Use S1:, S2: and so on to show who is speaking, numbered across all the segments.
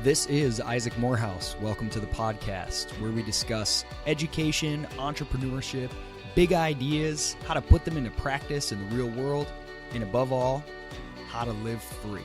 S1: This is Isaac Morehouse. Welcome to the podcast where we discuss education, entrepreneurship, big ideas, how to put them into practice in the real world, and above all, how to live free.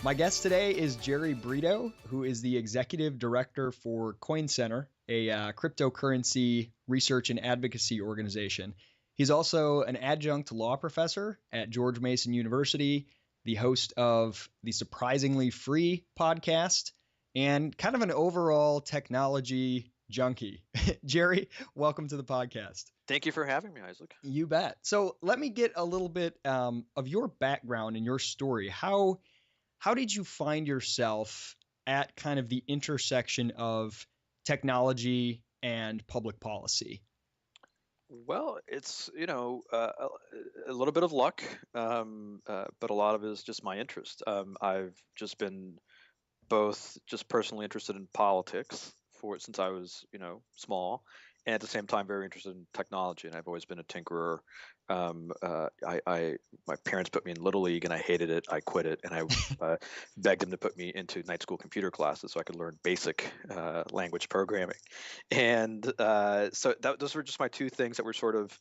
S1: My guest today is Jerry Brito, who is the executive director for Coin Center, a cryptocurrency research and advocacy organization. He's also an adjunct law professor at George Mason University, the host of the Surprisingly Free podcast, and kind of an overall technology junkie. Jerry, welcome to the podcast.
S2: Thank you for having me, Isaac.
S1: You bet. So let me get a little bit of your background and your story. How did you find yourself at kind of the intersection of technology and public policy?
S2: Well, it's, a little bit of luck, but a lot of it is just my interest. I've just been both just personally interested in politics since I was, small, and at the same time very interested in technology. And I've always been a tinkerer. My parents put me in Little League, and I hated it. I quit it, and I begged them to put me into night school computer classes so I could learn basic language programming. And so those were just my two things that were sort of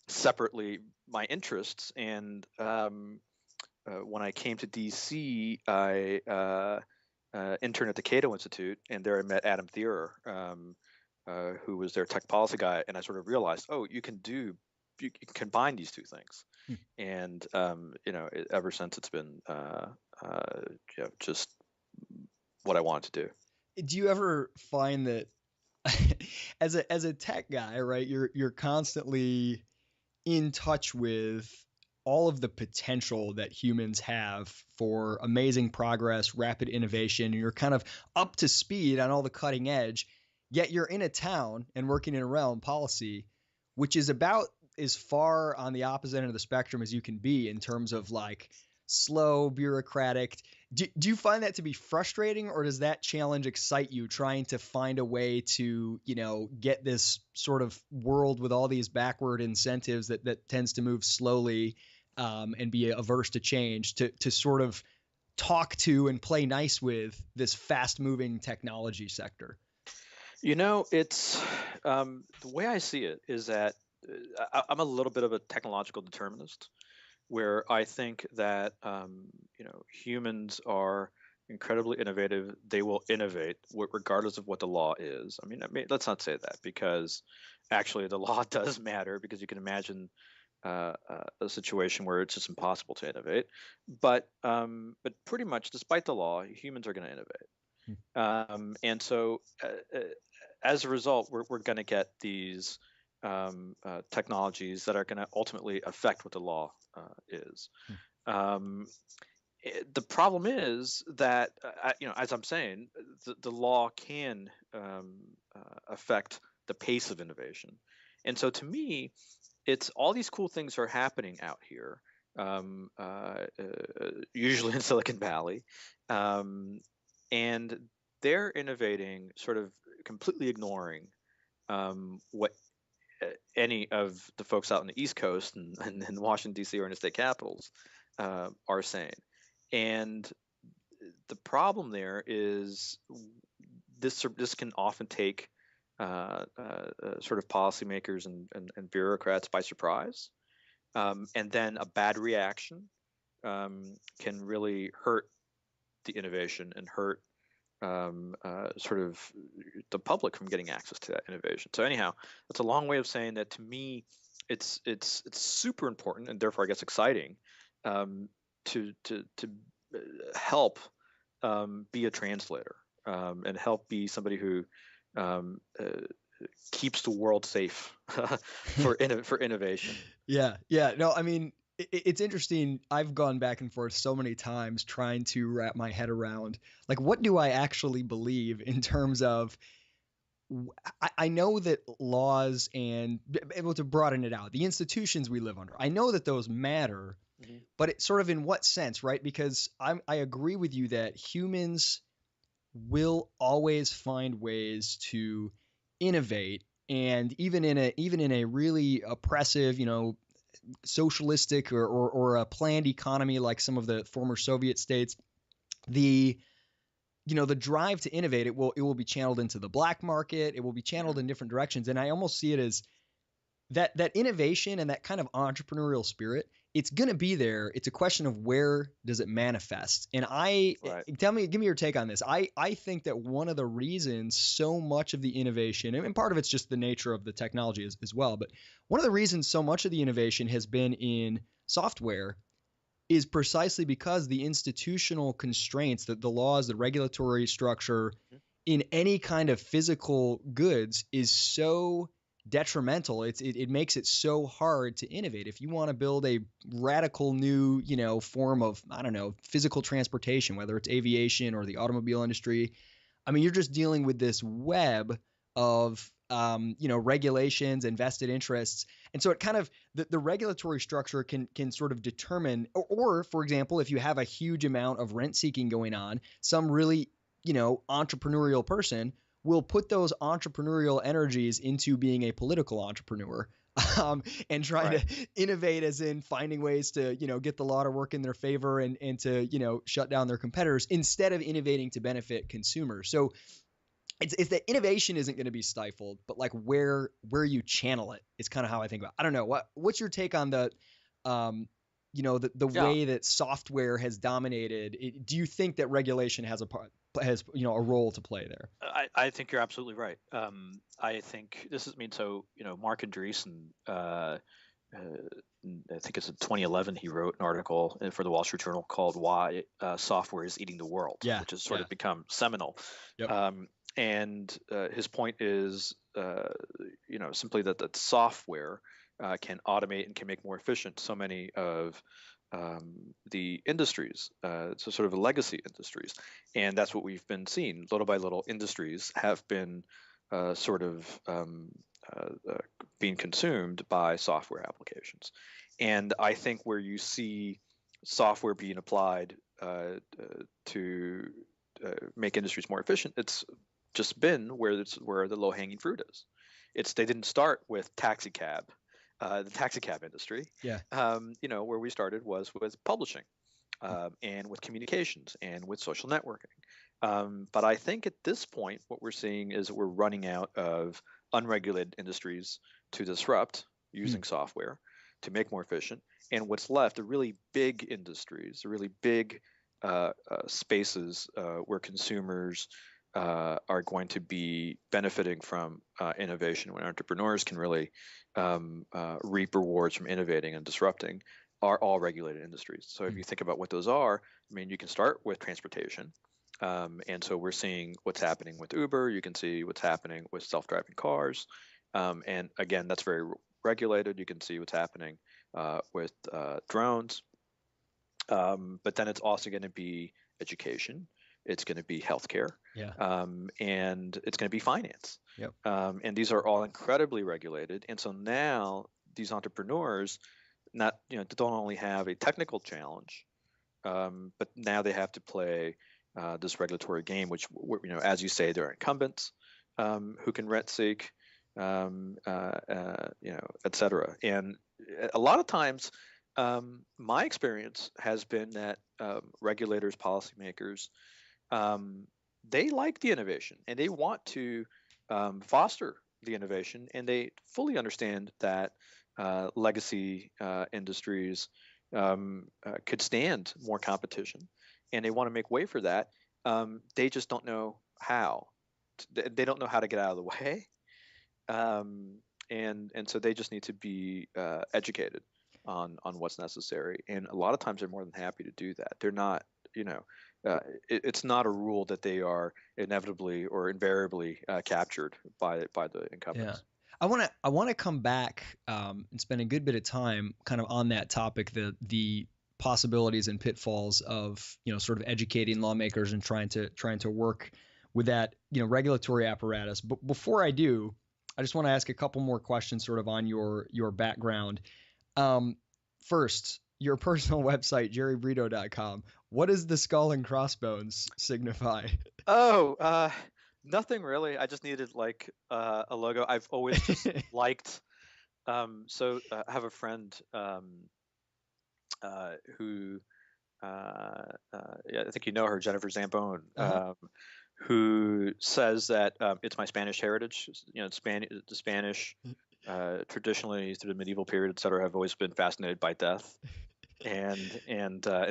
S2: separately my interests. And when I came to DC, I interned at the Cato Institute, and there I met Adam Thierer, who was their tech policy guy, and I sort of realized, you can combine these two things. And ever since it's been just what I wanted to do.
S1: Do you ever find that as a tech guy, right, you're constantly in touch with all of the potential that humans have for amazing progress, rapid innovation, and you're kind of up to speed on all the cutting edge, yet you're in a town and working in a realm, policy, which is about as far on the opposite end of the spectrum as you can be in terms of like slow, bureaucratic. Do you find that to be frustrating, or does that challenge excite you, trying to find a way to, get this sort of world with all these backward incentives that tends to move slowly and be averse to change, to sort of talk to and play nice with this fast moving technology sector?
S2: It's the way I see it is that I'm a little bit of a technological determinist, where I think that humans are incredibly innovative. They will innovate regardless of what the law is. I mean, let's not say that, because actually the law does matter, because you can imagine a situation where it's just impossible to innovate. But pretty much, despite the law, humans are going to innovate. And so as a result, we're going to get these technologies that are going to ultimately affect what the law is. The problem is that, as I'm saying, the law can affect the pace of innovation. And so to me, it's all these cool things are happening out here, usually in Silicon Valley, and they're innovating sort of completely ignoring what any of the folks out on the East Coast and in Washington, D.C. or in the state capitals are saying. And the problem there is this can often take sort of policymakers and bureaucrats by surprise. And then a bad reaction can really hurt the innovation and hurt sort of the public from getting access to that innovation. So anyhow, that's a long way of saying that to me, it's super important, and therefore I guess exciting, to help be a translator and help be somebody who keeps the world safe for innovation.
S1: Yeah. No, I mean, it's interesting. I've gone back and forth so many times trying to wrap my head around, like, what do I actually believe in terms of, I know that laws and able to broaden it out, the institutions we live under, I know that those matter, but it's sort of in what sense, right? Because I agree with you that humans will always find ways to innovate, and even in a really oppressive, socialistic or a planned economy like some of the former Soviet states, the the drive to innovate, it will be channeled into the black market. It will be channeled in different directions. And I almost see it as that innovation and that kind of entrepreneurial spirit, it's going to be there. It's a question of where does it manifest? And
S2: Right.
S1: give me your take on this. I think that one of the reasons so much of the innovation, and part of it's just the nature of the technology as well, but one of the reasons so much of the innovation has been in software is precisely because the institutional constraints, that the laws, the regulatory structure in any kind of physical goods is so detrimental. It makes it so hard to innovate. If you want to build a radical new, form of, I don't know, physical transportation, whether it's aviation or the automobile industry, I mean, you're just dealing with this web of regulations and vested interests. And so it kind of the regulatory structure can sort of determine, or for example, if you have a huge amount of rent seeking going on, some really entrepreneurial person will put those entrepreneurial energies into being a political entrepreneur. And trying to innovate, as in finding ways to, get the law to work in their favor and to, shut down their competitors instead of innovating to benefit consumers. So it's that innovation isn't going to be stifled, but like where you channel it is kind of how I think about it. I don't know. What's your take on the way that software has dominated? Do you think that regulation has a role to play there?
S2: I think you're absolutely right. I think this is, so, Mark Andreessen, I think it's in 2011, he wrote an article for the Wall Street Journal called "Why Software is Eating the World," which has sort of become seminal.
S1: Yep.
S2: And his point is, simply that software can automate and can make more efficient so many of the industries, so sort of legacy industries. And that's what we've been seeing. Little by little, industries have been being consumed by software applications. And I think where you see software being applied to make industries more efficient, it's just been where the low-hanging fruit is. They didn't start with the taxi cab industry.
S1: Yeah.
S2: Where we started was with publishing, and with communications and with social networking. But I think at this point, what we're seeing is that we're running out of unregulated industries to disrupt using software to make more efficient. And what's left are really big industries, really big spaces where consumers are going to be benefiting from innovation, when entrepreneurs can really reap rewards from innovating and disrupting, are all regulated industries. So if you think about what those are, you can start with transportation. And so we're seeing what's happening with Uber. You can see what's happening with self-driving cars. And again, that's very regulated. You can see what's happening with drones. But then it's also going to be education. It's going to be healthcare. And it's going to be finance.
S1: Yep.
S2: And these are all incredibly regulated. And so now these entrepreneurs don't only have a technical challenge, but now they have to play this regulatory game, which, as you say, there are incumbents who can rent seek, et cetera. And a lot of times, my experience has been that regulators, policymakers, they like the innovation and they want to foster the innovation, and they fully understand that legacy industries could stand more competition, and they want to make way for that. They just don't know how. They don't know how to get out of the way, and so they just need to be educated on what's necessary. And a lot of times they're more than happy to do that. They're not, it's not a rule that they are inevitably or invariably captured by the incumbents.
S1: Yeah. I want to come back and spend a good bit of time kind of on that topic, the possibilities and pitfalls of sort of educating lawmakers and trying to work with that regulatory apparatus. But before I do, I just want to ask a couple more questions sort of on your background. First, your personal website, jerrybrito.com. What does the skull and crossbones signify?
S2: Oh, nothing really. I just needed a logo. I've always just liked I have a friend who yeah, I think you know her, Jennifer Zambone,
S1: Uh-huh.
S2: who says that it's my Spanish heritage. You know, the Spanish traditionally through the medieval period, et cetera, have always been fascinated by death, and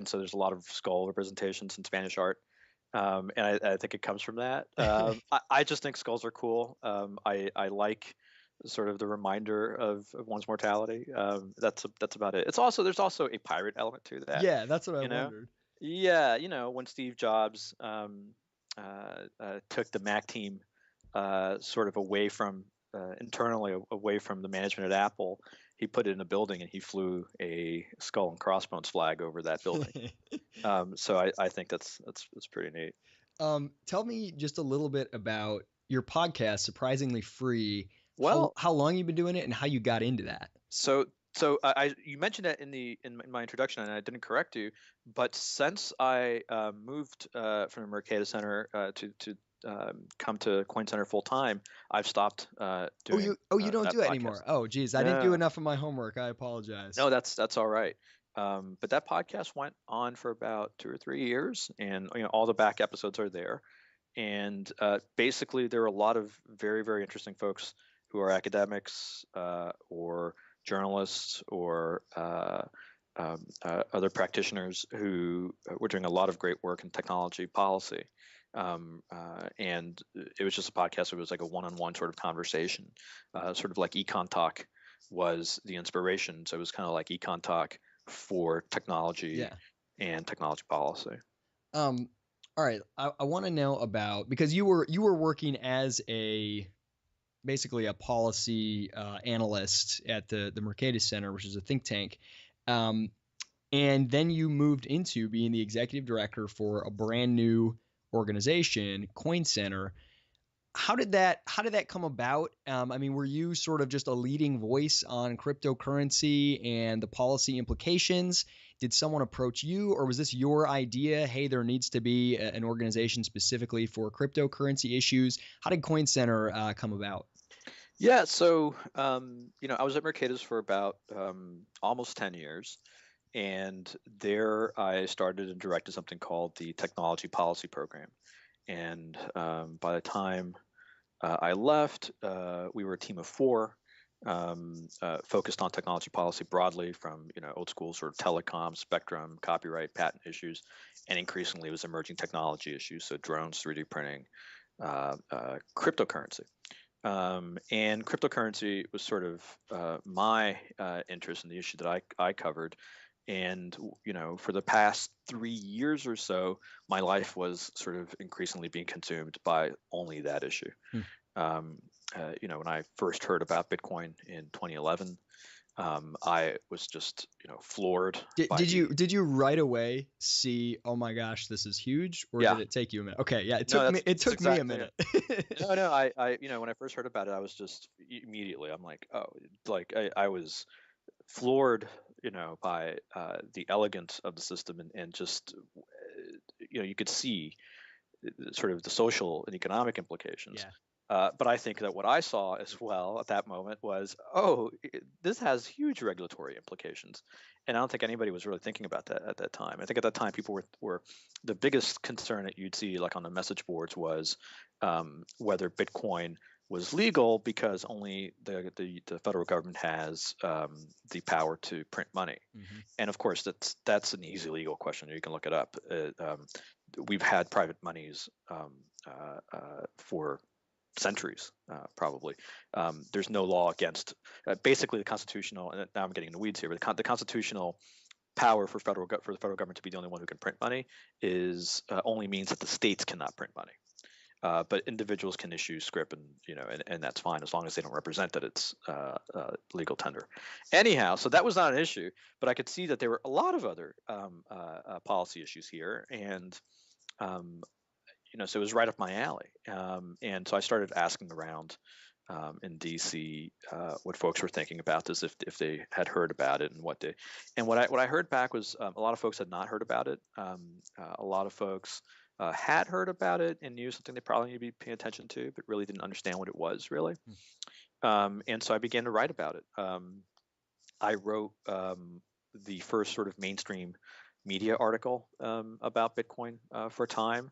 S2: so there's a lot of skull representations in Spanish art. And I think it comes from that. I just think skulls are cool. I like sort of the reminder of one's mortality. That's about it. There's also a pirate element to that,
S1: Yeah, that's what I
S2: you know.
S1: wondered.
S2: Yeah, when Steve Jobs took the Mac team sort of away from internally away from the management at Apple, he put it in a building and he flew a skull and crossbones flag over that building. So I think that's pretty neat.
S1: Tell me just a little bit about your podcast, Surprisingly Free. How
S2: Well,
S1: how long you been doing it and how you got into that?
S2: so you mentioned that in my introduction, and I didn't correct you, but since I moved from the Mercator Center to come to Coin Center full time, I've stopped doing
S1: You don't
S2: that
S1: do it
S2: podcast.
S1: anymore. Oh, geez, I didn't do
S2: No,
S1: enough of my homework. I apologize.
S2: no, that's all right. But that podcast went on for about 2 or 3 years, and all the back episodes are there. And basically, there are a lot of very, very interesting folks who are academics or journalists or other practitioners who were doing a lot of great work in technology policy. And it was just a podcast. It was like a one-on-one sort of conversation, sort of like Econ Talk was the inspiration. So it was kind of like Econ Talk for technology
S1: Yeah.
S2: and technology policy.
S1: Um, all right. I want to know about because you were working as a basically a policy analyst at the Mercatus Center, which is a think tank. Um, and then you moved into being the executive director for a brand new organization, Coin Center. How did that come about? I mean, were you sort of just a leading voice on cryptocurrency and the policy implications? Did someone approach you, or was this your idea? Hey, there needs to be an organization specifically for cryptocurrency issues. How did Coin Center come about?
S2: Yeah, so I was at Mercatus for about almost 10 years, and there I started and directed something called the Technology Policy Program. And by the time I left, we were a team of four, focused on technology policy broadly, from old school sort of telecom, spectrum, copyright, patent issues, and increasingly it was emerging technology issues, so drones, 3D printing, cryptocurrency. And cryptocurrency was sort of my interest in the issue that I covered. And for the past 3 years or so, my life was sort of increasingly being consumed by only that issue.
S1: Hmm.
S2: When I first heard about Bitcoin in 2011, I was just floored
S1: Did,
S2: by
S1: did you
S2: the
S1: did you right away see, oh my gosh, this is huge, or
S2: yeah.
S1: did it take you a minute? Okay, yeah, it
S2: No,
S1: took me it
S2: that's
S1: took me a
S2: exactly it.
S1: minute.
S2: No, when I first heard about it, I was just immediately, I'm like, oh, like I was floored, by the elegance of the system, and just, you could see sort of the social and economic implications.
S1: Yeah.
S2: But I think that what I saw as well at that moment was, oh, this has huge regulatory implications, and I don't think anybody was really thinking about that at that time. I think at that time people were the biggest concern that you'd see like on the message boards was whether Bitcoin was legal because only the federal government has the power to print money.
S1: Hmm.
S2: And of course, that's an easy legal question. You can look it up. We've had private monies for centuries, probably. There's no law against basically the constitutional. And now I'm getting in the weeds here, but the constitutional power for for the federal government to be the only one who can print money is only means that the states cannot print money. But individuals can issue script, and that's fine as long as they don't represent that it's legal tender. Anyhow, so that was not an issue, but I could see that there were a lot of other policy issues here, and um, so it was right up my alley. And so I started asking around in DC what folks were thinking about this, if they had heard about it, and what I heard back was a lot of folks had not heard about it. A lot of folks had heard about it and knew something they probably need to be paying attention to, but really didn't understand what it was really. And so I began to write about it. I wrote the first sort of mainstream media article about Bitcoin for Time,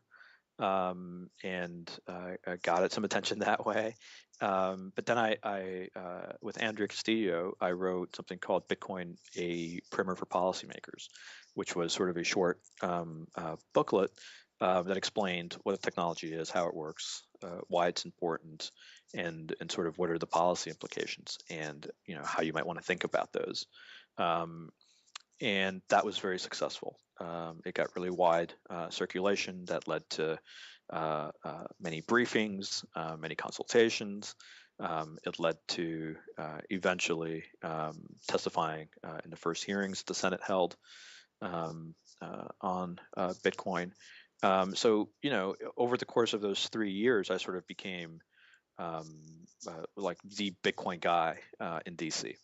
S2: and I got it some attention that way. But then with Andrea Castillo, I wrote something called Bitcoin: A Primer for Policymakers, which was sort of a short booklet that explained what the technology is, how it works, why it's important, and sort of what are the policy implications, and how you might want to think about those. Um, and that was very successful. It got really wide circulation that led to many briefings, many consultations. It led to eventually testifying in the first hearings that the Senate held on Bitcoin. So, over the course of those 3 years, I sort of became like the Bitcoin guy in DC.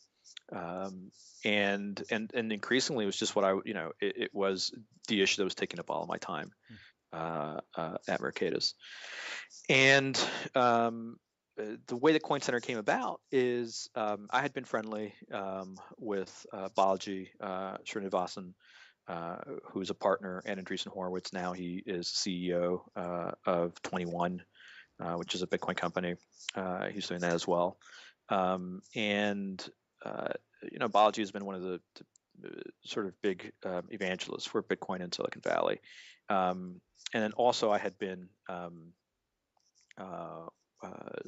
S2: And increasingly it was just what it was the issue that was taking up all of my time at Mercatus. And the way the Coin Center came about is I had been friendly with Balaji Srinivasan, who's a partner at Andreessen Horowitz. Now he is CEO of 21, which is a Bitcoin company. He's doing that as well. And Balaji has been one of the sort of big evangelists for Bitcoin in Silicon Valley. And then also I had been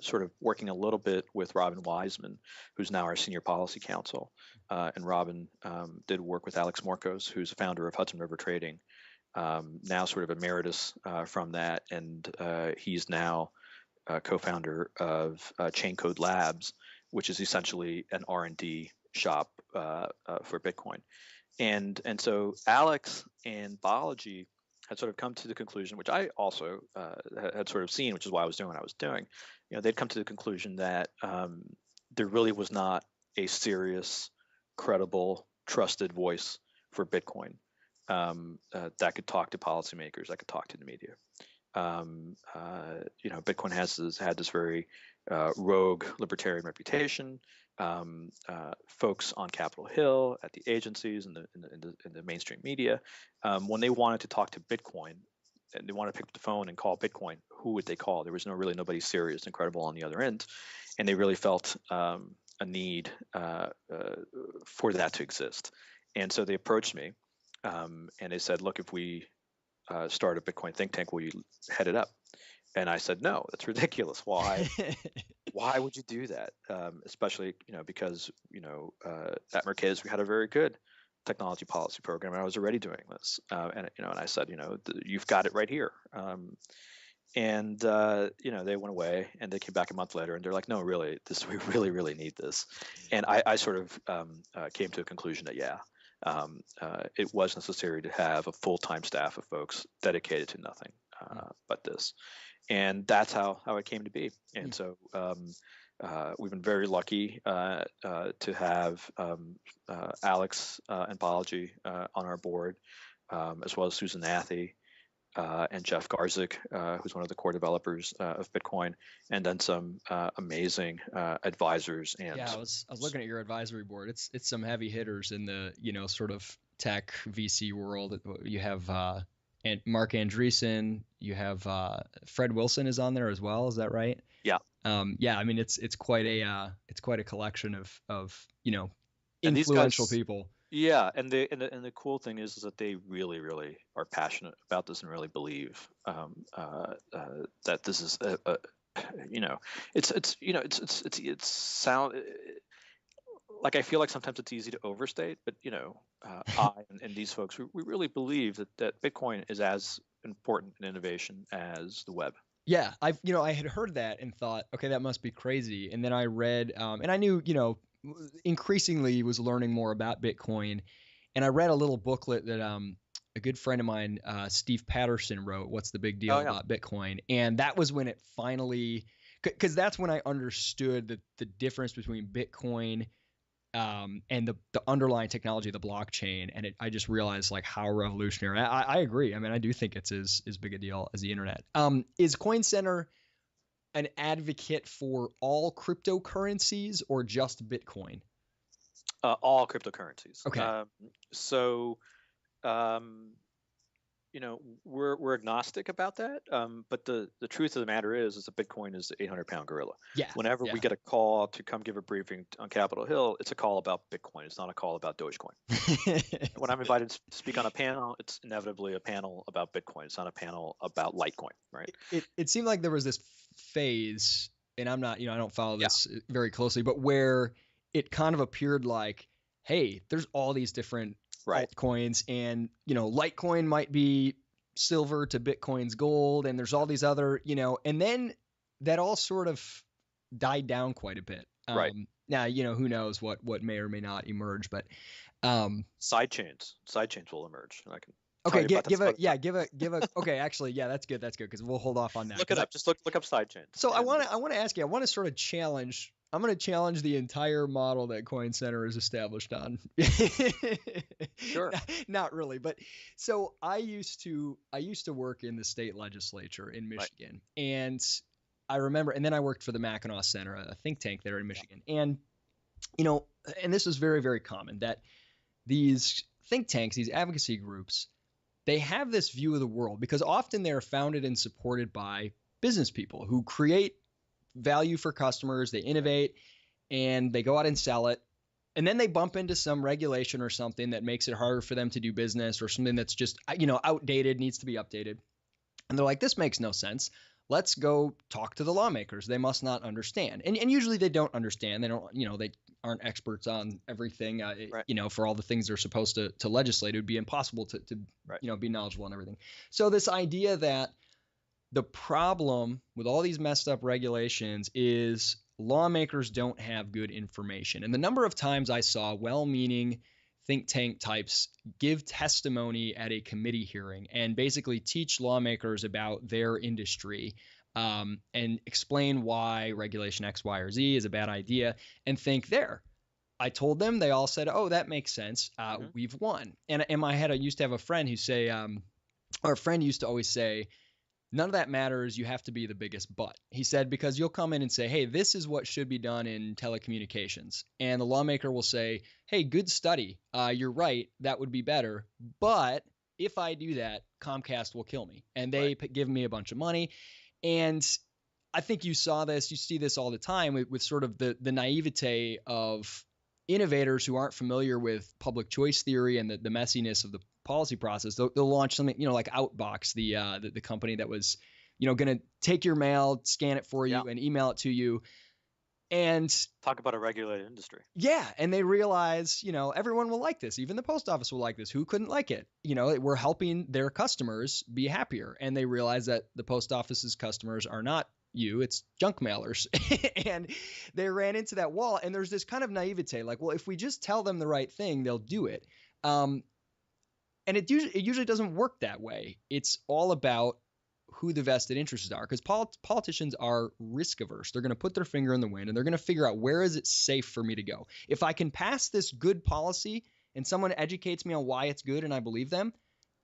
S2: sort of working a little bit with Robin Wiseman, who's now our senior policy counsel. And Robin did work with Alex Morkos, who's the founder of Hudson River Trading, now sort of emeritus from that. And he's now co-founder of Chain Code Labs, which is essentially an R&D shop for Bitcoin. And so Alex and Balaji had sort of come to the conclusion, which I also had sort of seen, which is why I was doing what I was doing. They'd come to the conclusion that there really was not a serious, credible, trusted voice for Bitcoin that could talk to policymakers, that could talk to the media. Bitcoin has had this very rogue libertarian reputation. Folks on Capitol Hill, at the agencies, and in the mainstream media, when they wanted to talk to Bitcoin and they wanted to pick up the phone and call Bitcoin, who would they call? There was really nobody serious and credible on the other end, and they really felt a need for that to exist. And so they approached me, and they said, "Look, if we start a Bitcoin think tank, will you head it up?" And I said, "No, that's ridiculous. Why? Why would you do that? Especially, because at Mercatus we had a very good technology policy program, and I was already doing this. And I said, you've got it right here." And they went away, and they came back a month later, and they're like, "No, really, we really, really need this." And I sort of came to a conclusion that it was necessary to have a full-time staff of folks dedicated to nothing but this. And that's how it came to be. And so we've been very lucky to have Alex and Balaji on our board, as well as Susan Athey and Jeff Garzik, who's one of the core developers of Bitcoin, and then some amazing advisors. And
S1: I was looking at your advisory board. It's some heavy hitters in the sort of tech VC world. You have and Mark Andreessen, you have Fred Wilson is on there as well. Is that right?
S2: Yeah.
S1: I mean, it's quite a collection of
S2: and
S1: influential
S2: these guys,
S1: people.
S2: Yeah, and the cool thing is that they really, really are passionate about this and really believe that this is it's sound like, I feel like sometimes it's easy to overstate, but I and these folks, we really believe that Bitcoin is as important an innovation as the web.
S1: Yeah, I had heard that and thought, okay, that must be crazy. And then I read, and I knew, increasingly was learning more about Bitcoin. And I read a little booklet that a good friend of mine, Steve Patterson, wrote, "What's the Big Deal About Bitcoin?" And that was when it finally, because that's when I understood that the difference between Bitcoin and the underlying technology of the blockchain. And I just realized like how revolutionary. I agree. I mean, I do think it's as big a deal as the internet. Is Coin Center an advocate for all cryptocurrencies or just Bitcoin?
S2: All cryptocurrencies.
S1: Okay.
S2: So you know, we're agnostic about that. But the truth of the matter is that Bitcoin is the 800-pound gorilla.
S1: Yeah.
S2: Whenever we
S1: Yeah.
S2: get a call to come give a briefing on Capitol Hill, it's a call about Bitcoin. It's not a call about Dogecoin. When I'm invited to speak on a panel, it's inevitably a panel about Bitcoin. It's not a panel about Litecoin, right?
S1: It seemed like there was this phase, and I'm not, I don't follow
S2: Yeah,
S1: this very closely, but where it kind of appeared like, hey, there's all these different
S2: right.
S1: altcoins, and Litecoin might be silver to Bitcoin's gold, and there's all these other, and then that all sort of died down quite a bit.
S2: Right.
S1: Now, who knows what may or may not emerge, but
S2: Side chains will emerge. And I can tell
S1: okay,
S2: you about that some other time.
S1: give a. Okay, actually, yeah, that's good because we'll hold off on that.
S2: Look it up. Just look up side chains.
S1: So I want to ask you. I want to sort of challenge. I'm going to challenge the entire model that Coin Center is established on.
S2: Sure.
S1: Not really, but so I used to work in the state legislature in Michigan, right. And I remember, and then I worked for the Mackinac Center, a think tank there in Michigan, yeah. And and this is very, very common that these think tanks, these advocacy groups, they have this view of the world because often they're founded and supported by business people who create value for customers, they innovate, and they go out and sell it. And then they bump into some regulation or something that makes it harder for them to do business, or something that's just, outdated, needs to be updated. And they're like, this makes no sense. Let's go talk to the lawmakers. They must not understand. And usually they don't understand. They don't, they aren't experts on everything. Right. For all the things they're supposed to legislate, it would be impossible to right. Be knowledgeable on everything. So this idea that the problem with all these messed up regulations is lawmakers don't have good information. And the number of times I saw well-meaning think tank types give testimony at a committee hearing and basically teach lawmakers about their industry and explain why regulation X, Y, or Z is a bad idea, and think there. I told them, they all said, oh, that makes sense. We've won. And in my head, I used to have a friend who say, or a friend used to always say, none of that matters. You have to be the biggest butt. He said, because you'll come in and say, hey, this is what should be done in telecommunications. And the lawmaker will say, hey, good study. You're right. That would be better. But if I do that, Comcast will kill me. And they give me a bunch of money. And I think you saw this. You see this all the time with sort of the naivete of innovators who aren't familiar with public choice theory and the messiness of the policy process. They'll launch something, like Outbox, the company that was, going to take your mail, scan it for you, and email it to you. And
S2: talk about a regulated industry.
S1: Yeah, and they realize, everyone will like this. Even the post office will like this. Who couldn't like it? We're helping their customers be happier. And they realize that the post office's customers are not you, it's junk mailers. And they ran into that wall. And there's this kind of naivete, like, well, if we just tell them the right thing, they'll do it. And it usually doesn't work that way. It's all about who the vested interests are, because politicians are risk averse. They're going to put their finger in the wind and they're going to figure out, where is it safe for me to go? If I can pass this good policy and someone educates me on why it's good and I believe them,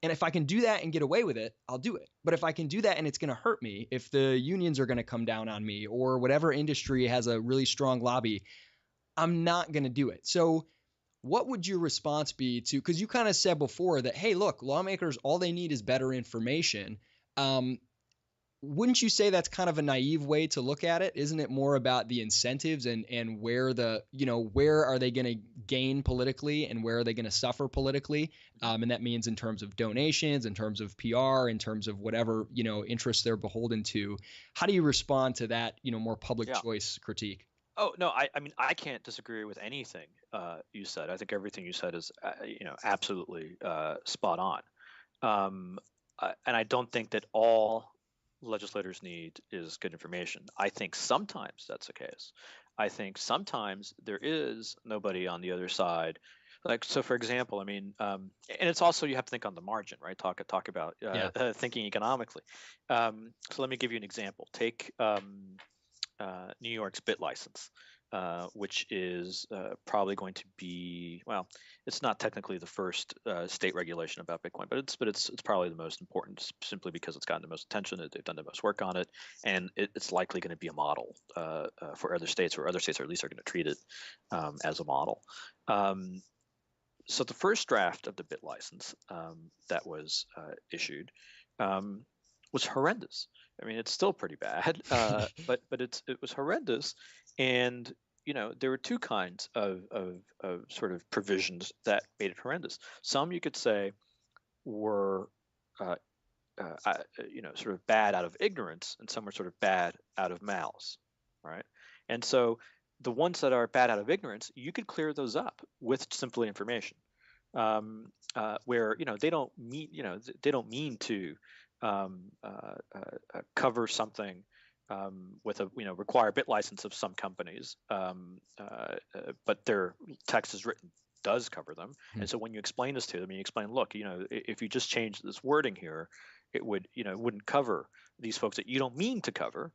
S1: and if I can do that and get away with it, I'll do it. But if I can do that and it's going to hurt me, if the unions are going to come down on me, or whatever industry has a really strong lobby, I'm not going to do it. So what would your response be to, because you kind of said before that, hey, look, lawmakers, all they need is better information. Wouldn't you say that's kind of a naive way to look at it? Isn't it more about the incentives and where where are they going to gain politically and where are they going to suffer politically? And that means in terms of donations, in terms of PR, in terms of whatever, interests they're beholden to. How do you respond to that, more public choice critique?
S2: Oh, no, I mean, I can't disagree with anything you said. I think everything you said is, absolutely spot on. And I don't think that all legislators need is good information. I think sometimes that's the case. I think sometimes there is nobody on the other side. Like, so for example, I mean, and it's also, you have to think on the margin, right? Talk about thinking economically. So let me give you an example. Take New York's bit license. which is probably going to be, well, it's not technically the first state regulation about Bitcoin, but it's probably the most important, simply because it's gotten the most attention. They've done the most work on it, and it's likely going to be a model for other states, or other states at least are going to treat it as a model. So the first draft of the bit license that was issued was horrendous. I mean, it's still pretty bad, but it was horrendous, and there were two kinds of sort of provisions that made it horrendous. Some you could say were sort of bad out of ignorance, and some were sort of bad out of malice, right? And so the ones that are bad out of ignorance, you could clear those up with simple information, where they don't mean to cover something with a require bit license of some companies, but their text is written does cover them. And so when you explain this to them, you explain, look, if you just change this wording here, it wouldn't cover these folks that you don't mean to cover.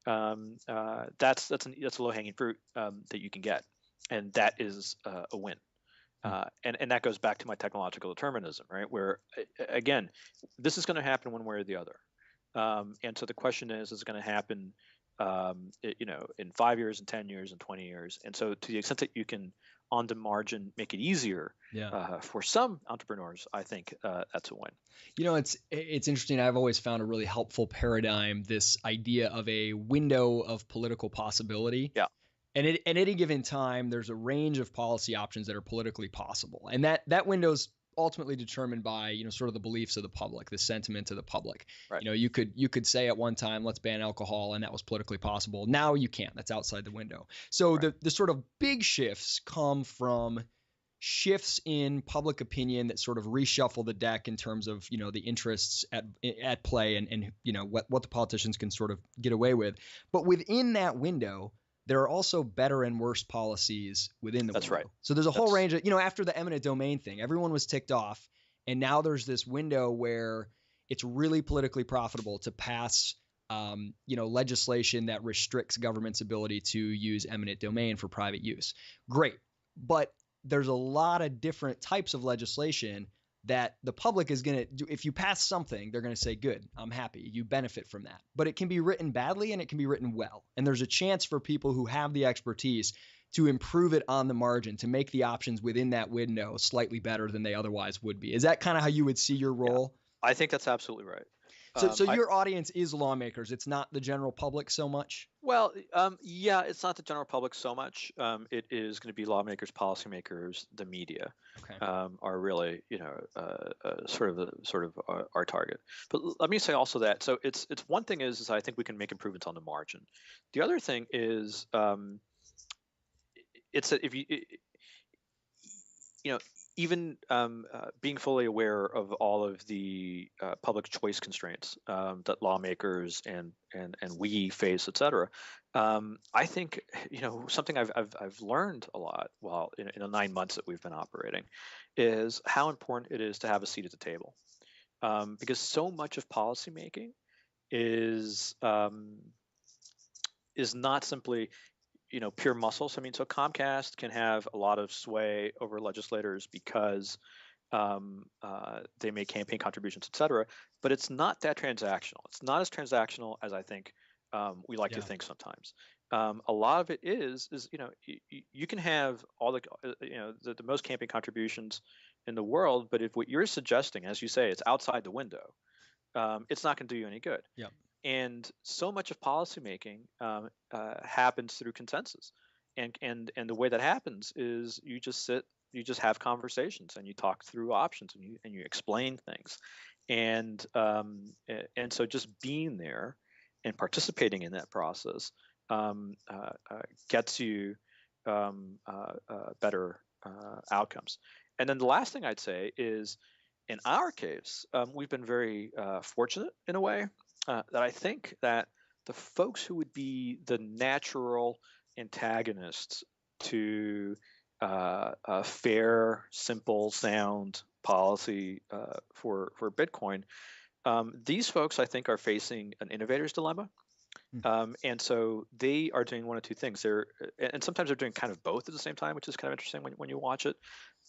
S2: That's a low hanging fruit that you can get, and that is a win. And that goes back to my technological determinism, right? Where again, this is going to happen one way or the other. And so the question is it going to happen, in 5 years, and 10 years, and 20 years? And so to the extent that you can, on the margin, make it easier for some entrepreneurs, I think that's a win.
S1: It's interesting. I've always found a really helpful paradigm, this idea of a window of political possibility.
S2: Yeah.
S1: And at any given time, there's a range of policy options that are politically possible. And that window's ultimately determined by, sort of the beliefs of the public, the sentiment of the public.
S2: Right.
S1: You could say at one time, let's ban alcohol, and that was politically possible. Now you can't. That's outside the window. So right. the sort of big shifts come from shifts in public opinion that sort of reshuffle the deck in terms of, the interests at play and what the politicians can sort of get away with. But within that window, there are also better and worse policies within the window.
S2: That's right.
S1: So there's a whole range of, after the eminent domain thing, everyone was ticked off. And now there's this window where it's really politically profitable to pass, legislation that restricts government's ability to use eminent domain for private use. Great. But there's a lot of different types of legislation that the public is going to do. If you pass something, they're going to say, good, I'm happy. You benefit from that. But it can be written badly and it can be written well. And there's a chance for people who have the expertise to improve it on the margin, to make the options within that window slightly better than they otherwise would be. Is that kind of how you would see your role?
S2: Yeah, I think that's absolutely right.
S1: So your audience is lawmakers. It's not the general public so much?
S2: Well, yeah, it's not the general public so much. It is going to be lawmakers, policymakers, the media, are really, sort of our target. But let me say also that, so it's one thing is I think we can make improvements on the margin. The other thing is, it's that if you, even being fully aware of all of the public choice constraints that lawmakers and we face, et cetera, I think something I've learned a lot while in the 9 months that we've been operating is how important it is to have a seat at the table, because so much of policymaking is not simply pure muscles. I mean, so Comcast can have a lot of sway over legislators because they make campaign contributions, et cetera, but it's not that transactional. It's not as transactional as I think we like to think sometimes. A lot of it is you can have all the most campaign contributions in the world, but if what you're suggesting, as you say, it's outside the window, it's not going to do you any good.
S1: Yeah.
S2: And so much of policymaking happens through consensus, and the way that happens is you just have conversations and you talk through options and you explain things, and so just being there and participating in that process gets you better outcomes. And then the last thing I'd say is, in our case, we've been very fortunate in a way. That I think that the folks who would be the natural antagonists to a fair, simple, sound policy for Bitcoin, these folks I think are facing an innovator's dilemma,
S1: Hmm.
S2: And so they are doing one of two things. And sometimes they're doing kind of both at the same time, which is kind of interesting when you watch it.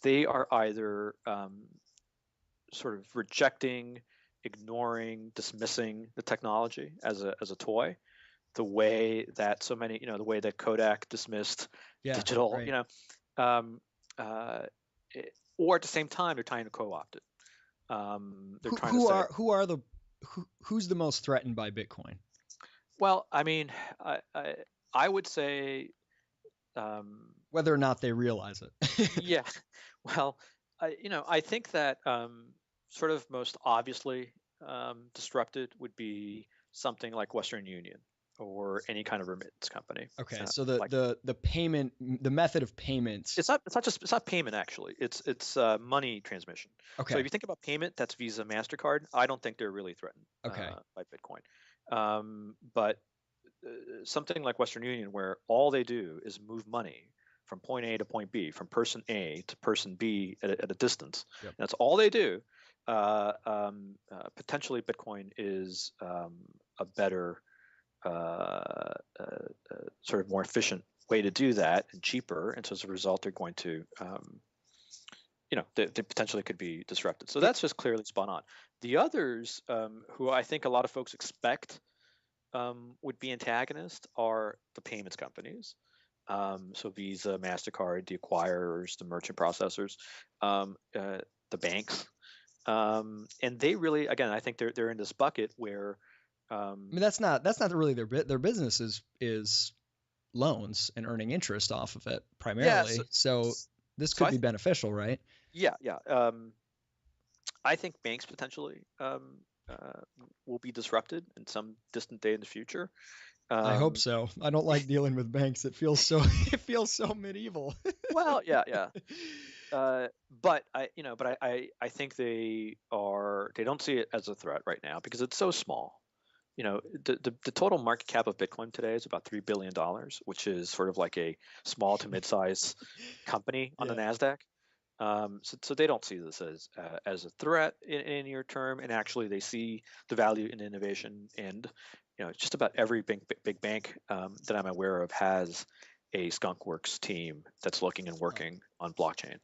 S2: They are either sort of rejecting, ignoring, dismissing the technology as a toy, the way that so many, the way that Kodak dismissed
S1: Yeah,
S2: digital,
S1: right.
S2: um, uh, or at the same time, they're trying to co-opt it. They're
S1: Who
S2: trying to
S1: who
S2: say,
S1: are who are the who's the most threatened by Bitcoin?
S2: well, I mean, I would say,
S1: Whether or not they realize it.
S2: yeah, well, I think that sort of most obviously disrupted would be something like Western Union or any kind of remittance company.
S1: Okay, so the
S2: Like
S1: the payment, the method of payment.
S2: it's not payment actually. It's money transmission. So if
S1: Okay,
S2: you think about payment, that's Visa, Mastercard. I don't think they're really threatened
S1: okay.
S2: by Bitcoin. But something like Western Union, where all they do is move money from point A to point B, from person A to person B at a distance.
S1: Yep.
S2: And that's all they do. Potentially, Bitcoin is a better, sort of more efficient way to do that and cheaper. And so as a result, they're going to, they potentially could be disrupted. So
S1: It,
S2: that's just clearly spot on. The others, who I think a lot of folks expect would be antagonists are the payments companies. So Visa, Mastercard, the acquirers, the merchant processors, the banks, and they really, again, I think they're in this bucket where,
S1: I mean,
S2: um,
S1: that's not really their business is loans and earning interest off of it
S2: yeah.
S1: primarily. So this
S2: So
S1: could
S2: I
S1: be
S2: think,
S1: beneficial, right?
S2: yeah. I think banks potentially uh, will be disrupted in some distant day in the future.
S1: I hope
S2: Um,
S1: so. I don't like dealing with banks. It feels so it feels so medieval.
S2: well, yeah. But I think they don't see it as a threat right now because it's so small. The total market cap of Bitcoin today is about $3 billion, which is sort of like a small to mid-size company on the
S1: Yeah.
S2: Nasdaq. So they don't see this as a threat in near term, and actually they see the value in innovation. And just about every big bank that I'm aware of has a skunkworks team that's looking and
S1: Oh,
S2: working on blockchain.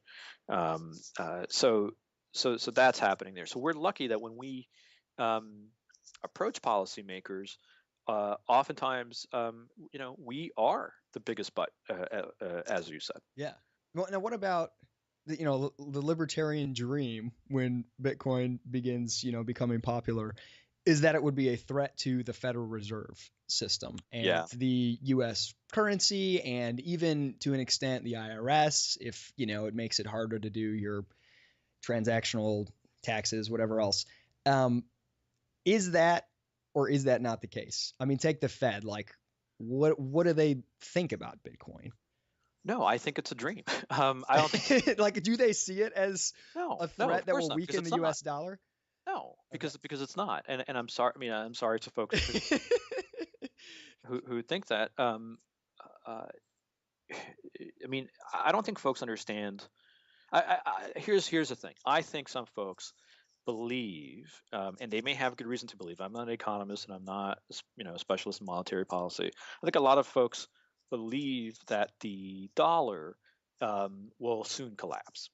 S2: Um, uh, so so that's happening there. So we're lucky that when we um, approach policymakers, oftentimes we are the biggest butt, as you said.
S1: yeah. Well, now what about the libertarian dream when Bitcoin begins, becoming popular, is that it would be a threat to the Federal Reserve System and
S2: Yeah.
S1: the US currency and even to an extent the IRS if, it makes it harder to do your transactional taxes, whatever else. Um, is that or is that not the case? I mean, take the Fed. Like, what do they think about Bitcoin?
S2: No, I think it's a dream. I don't think.
S1: Like, do they see it as
S2: No,
S1: a
S2: no,
S1: threat
S2: of
S1: that
S2: course
S1: will
S2: not, because
S1: weaken
S2: it's
S1: the
S2: not.
S1: U.S. dollar?
S2: No,
S1: Okay.
S2: because it's not. And I'm sorry. I mean, I'm sorry to folks who think that. Uh, I mean, I don't think folks understand. Here's the thing. I think some folks believe, and they may have good reason to believe. I'm not an economist, and I'm not, a specialist in monetary policy. I think a lot of folks believe that the dollar will soon collapse.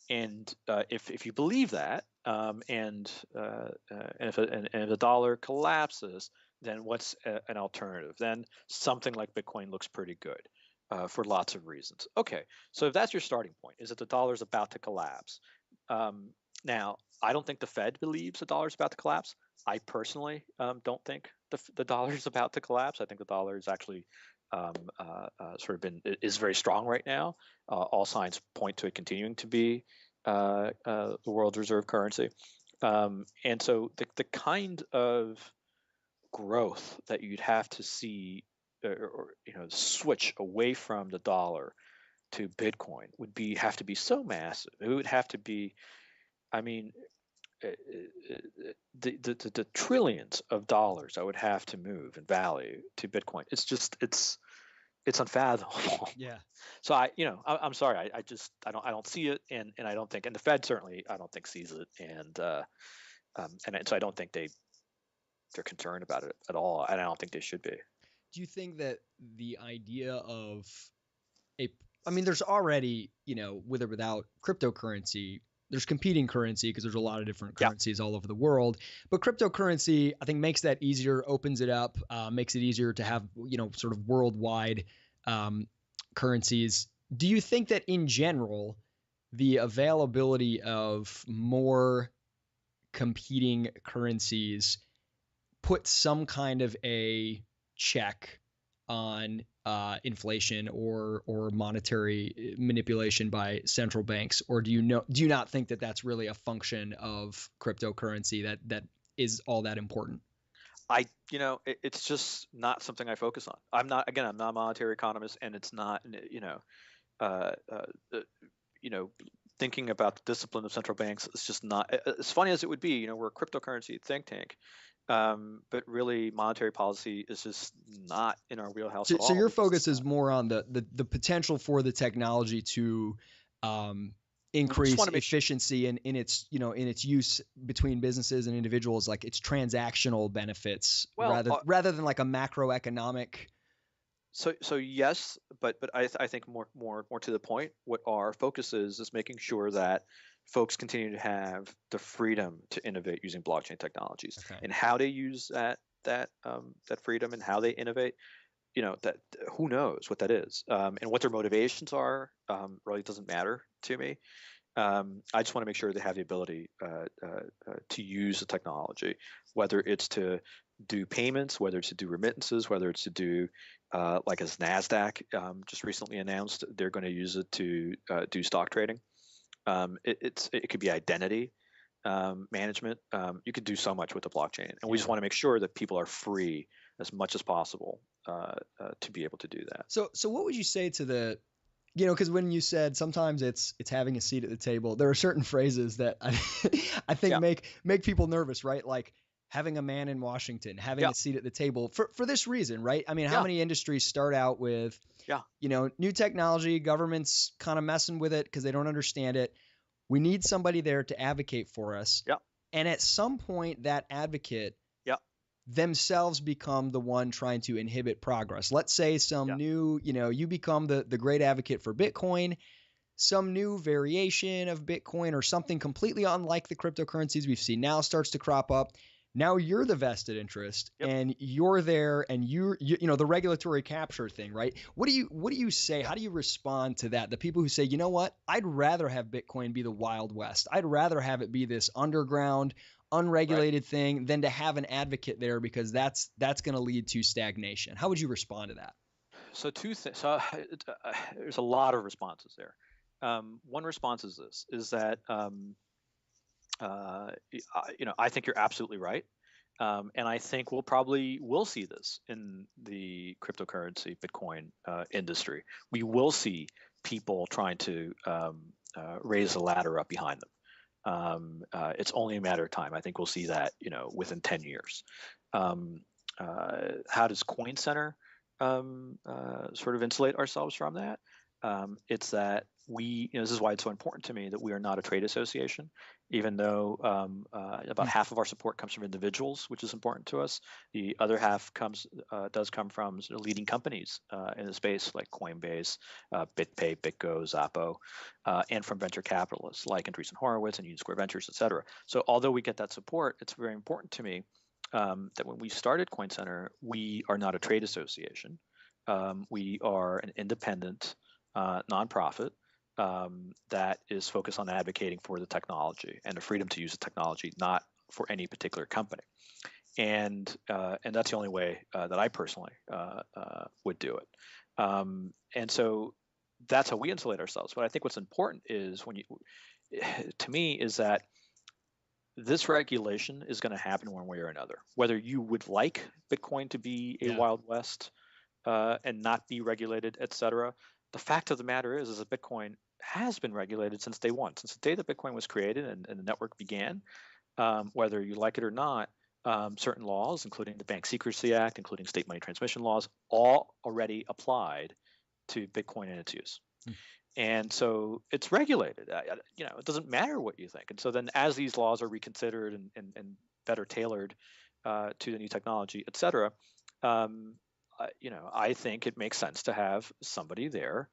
S2: And if you believe that, and if the dollar collapses, then what's an alternative? Then something like Bitcoin looks pretty good for lots of reasons. Okay, so if that's your starting point, is that the dollar is about to collapse? Um, Now, I don't think the Fed believes the dollar is about to collapse. I personally don't think the dollar is about to collapse. I think the dollar is actually sort of been is very strong right now. All signs point to it continuing to be the world's reserve currency. And so the kind of growth that you'd have to see, switch away from the dollar to Bitcoin would have to be so massive. It would have to be, I mean, uh, the trillions of dollars that would have to move in value to Bitcoin. It's unfathomable.
S1: Yeah.
S2: So I'm sorry. I don't see it, and I don't think, and the Fed certainly I don't think sees it, and so I don't think they they're concerned about it at all, and I don't think they should be.
S1: Do you think that the idea of a, I mean, there's already, with or without cryptocurrency, there's competing currency because there's a lot of different
S2: Yeah.
S1: currencies all over the world. But cryptocurrency, I think, makes that easier, opens it up, makes it easier to have, sort of worldwide currencies. Do you think that in general, the availability of more competing currencies put some kind of a check on inflation or monetary manipulation by central banks, or do you not think that that's really a function of cryptocurrency that is all that important?
S2: It's just not something I focus on. I'm not a monetary economist, and it's not, uh, uh, uh, you know, thinking about the discipline of central banks. It's just not as funny as it would be. We're a cryptocurrency think tank, but really monetary policy is just not in our wheelhouse
S1: So,
S2: at
S1: so
S2: all
S1: your
S2: because it's
S1: focus is
S2: not.
S1: more on the potential for the technology to um,
S2: We just
S1: increase
S2: want to make sure.
S1: efficiency in its in its use between businesses and individuals, like its transactional benefits,
S2: Well,
S1: rather than like a macroeconomic.
S2: so yes, but I think more to the point, what our focus is making sure that folks continue to have the freedom to innovate using blockchain technologies,
S1: Okay.
S2: and how they use that freedom and how they innovate. That who knows what that is, and what their motivations are, really doesn't matter to me. I just want to make sure they have the ability to use the technology, whether it's to do payments, whether it's to do remittances, whether it's to do, like as NASDAQ just recently announced, they're going to use it to do stock trading. It could be identity management. You could do so much with the blockchain, and we just
S1: Yeah.
S2: want to make sure that people are free as much as possible to be able to do that.
S1: So what would you say to the, because when you said sometimes it's having a seat at the table, there are certain phrases that I think
S2: Yeah,
S1: make people nervous, right? Like having a man in Washington, having
S2: yeah,
S1: a seat at the table for this reason, right? I mean, how
S2: yeah,
S1: many industries start out with,
S2: yeah,
S1: new technology, government's kind of messing with it because they don't understand it. We need somebody there to advocate for us.
S2: yeah,
S1: And at some point, that advocate
S2: yeah,
S1: themselves become the one trying to inhibit progress. Let's say some
S2: yeah.
S1: new, you become the great advocate for Bitcoin, some new variation of Bitcoin or something completely unlike the cryptocurrencies we've seen now starts to crop up. Now you're the vested interest
S2: Yep.
S1: and you're there and the regulatory capture thing, right? What do you say? How do you respond to that? The people who say, you know what? I'd rather have Bitcoin be the Wild West. I'd rather have it be this underground,
S2: Right.
S1: unregulated thing than to have an advocate there because that's going to lead to stagnation. How would you respond to that?
S2: So two things. There's a lot of responses there. One response is this: is that I think you're absolutely right, and I think will see this in the cryptocurrency Bitcoin industry. We will see people trying to raise the ladder up behind them. It's only a matter of time. I think we'll see that within 10 years. Um, how does Coin Center sort of insulate ourselves from that? It's that this is why it's so important to me that we are not a trade association, even though about half of our support comes from individuals, which is important to us. The other half does come from sort of leading companies in the space like Coinbase, BitPay, BitGo, Zappo, and from venture capitalists like Andreessen Horowitz and Union Square Ventures, et cetera. So although we get that support, it's very important to me that when we started Coin Center, we are not a trade association. We are an independent nonprofit that is focused on advocating for the technology and the freedom to use the technology, not for any particular company. And that's the only way that I personally would do it. And so that's how we insulate ourselves. But I think what's important is to me, is that this regulation is going to happen one way or another. Whether you would like Bitcoin to be a
S1: Yeah.
S2: Wild West and not be regulated, et cetera, the fact of the matter is that Bitcoin has been regulated since day one, since the day that Bitcoin was created and the network began. Whether you like it or not, certain laws, including the Bank Secrecy Act, including state money transmission laws, all already applied to Bitcoin and its use. And so it's regulated. It doesn't matter what you think. And so then, as these laws are reconsidered and better tailored to the new technology, et cetera, I think it makes sense to have somebody there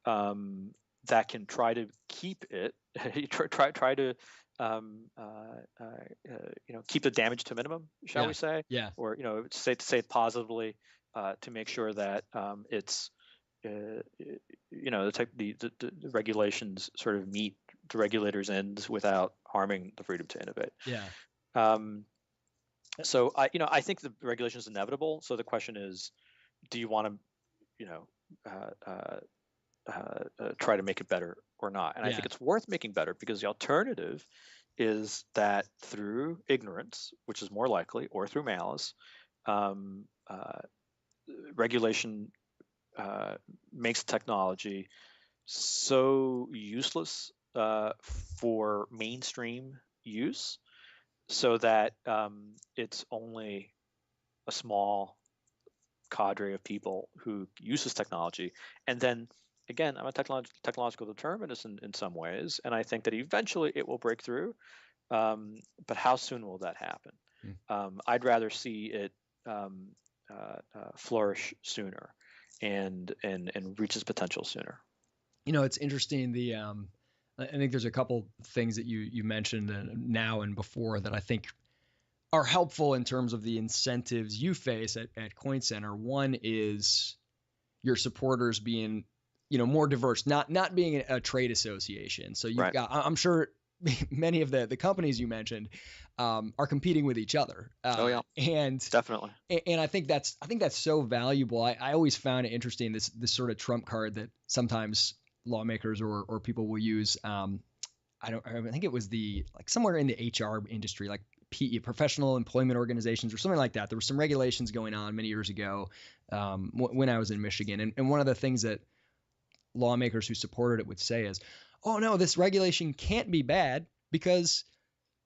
S2: that can try to keep it, try to keep the damage to minimum, shall
S1: Yeah.
S2: we say,
S1: Yeah.
S2: or say it positively, to make sure that it's the regulations sort of meet the regulators' ends without harming the freedom to innovate.
S1: Yeah.
S2: Um, so I think the regulation is inevitable. So the question is, do you want to you know try to make it better or not? And I think
S1: Yeah.
S2: it's worth making better, because the alternative is that through ignorance, which is more likely, or through malice, um, regulation makes technology so useless for mainstream use, so that it's only a small cadre of people who uses technology. And then again, I'm a technological determinist in some ways, and I think that eventually it will break through. But how soon will that happen?
S1: Mm.
S2: I'd rather see it flourish sooner and reach its potential sooner.
S1: It's interesting. I think there's a couple things that you mentioned now and before that I think are helpful in terms of the incentives you face at Coin Center. One is your supporters being, more diverse, not being a trade association. So you've
S2: Right.
S1: got, I'm sure many of the companies you mentioned are competing with each other.
S2: Oh yeah,
S1: And
S2: definitely.
S1: I think that's so valuable. I always found it interesting, this sort of trump card that sometimes lawmakers or people will use. I think it was somewhere in the HR industry, like PE, professional employment organizations or something like that. There were some regulations going on many years ago when I was in Michigan. And one of the things that lawmakers who supported it would say is, oh no, this regulation can't be bad because